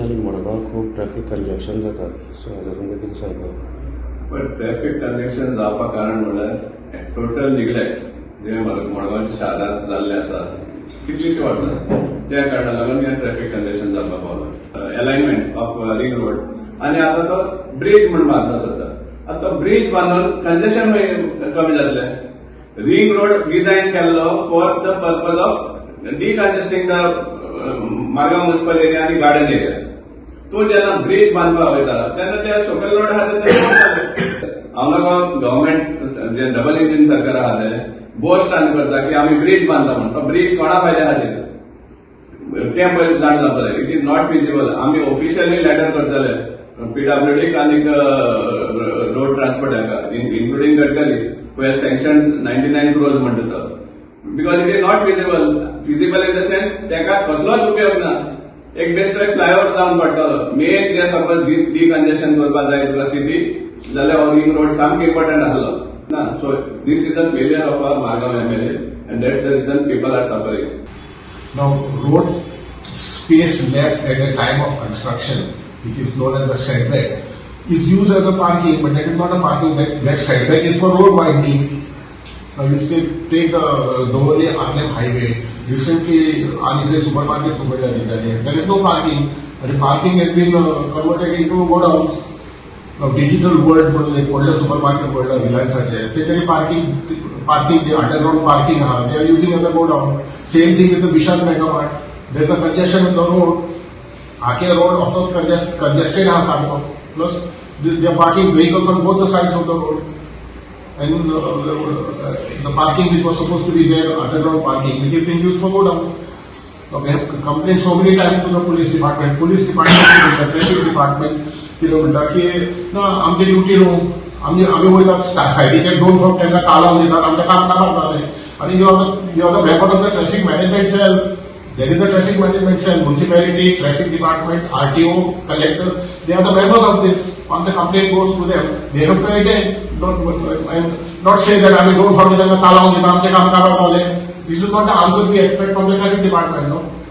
Specially Madgaon खूब traffic conjunction जाता, सो हाज्या तुमकां कितें सांगता? पण ट्रॅफिक कंजेक्शन जावपा कारण म्हणल्यार टोटल निग्लेक्ट जे मडगांवच्या शारांत जाल्ले आसा कितलींशीं वर्सां त्या कारणाक लागून हे ट्रॅफिक कंजेक्शन जावपाक पावला. अलायनमेंट ऑफ रिंग रोड आनी आतां तो ब्रिज म्हण बांदलो सद्दा. आतां तो ब्रिज बांदून कंजेक्शन कमी जातलें. रिंग रोड डिझायन केल्लो for the purpose of decongesting the Margao municipal area आनी गार्डन एरिया. तूं जेन्ना ब्रिज बांदपाक वयता तेन्ना ते सकयल रोड आहा ते हांगा गव्हर्मेंट जे डबल इंजिन सरकार आहा ते बोस्ट आनी करता की आमी ब्रिज बांदता म्हणून. तो ब्रिज कोणा फायद्या खातीर ते पयलीं जाण जातलें. It is not feasible. आमी ऑफिशियली लेटर करतले पीडब्ल्यूडीक आनी रोड ट्रान्सपोर्ट हाका including Gadkari who has sanctioned 99 crores म्हणटा तो. Because it is not feasible. Feasible in the sense तेका कसलोच उपयोग ना. एक बेस्ट एक फ्लायओव्हर जावन पडटलो. मेन जे सपोज डिकंजेशन करपाक जाय तुका सिटी जाल्यार हो रिंग रोड सामको इम्पॉर्टंट आसलो ना. So this is the failure of our Margao MLA and that's the reason people are suffering. Now, road space left at the time of construction, which is known as a setback, is used as a parking, but that is not a parking. That setback is for road widening. Now, you still take the Doverli-Arnhem highway. Recently, Anise supermarket there is no parking. The parking has been converted into godowns. Now, digital world, like older supermarket world, Reliance are there. Parking, the underground parking, they are using as a godown. Same thing with the Vishal Mega Mart. There is a congestion on the road. Ake road also congested has plus they are parking vehicles on both the sides of the road. And the parking which was supposed to be there, underground parking, it is being used for godown. Now, we have complained so many times to the police department, the traffic department, म्हणटा की ना आमची duty न्हू, आमी वयतात सायडीचेर दोन फावट तांकां तालाव दितात, आमचें काम काबार जालें. आनी you are the member of the traffic management cell. There is a traffic management cell, municipality, traffic department, RTO, collector. They are the members of this. Once the complaint goes to them, they have to attend. Not say that I mean don't forget the talang. This is not the answer we expect from the traffic department. No.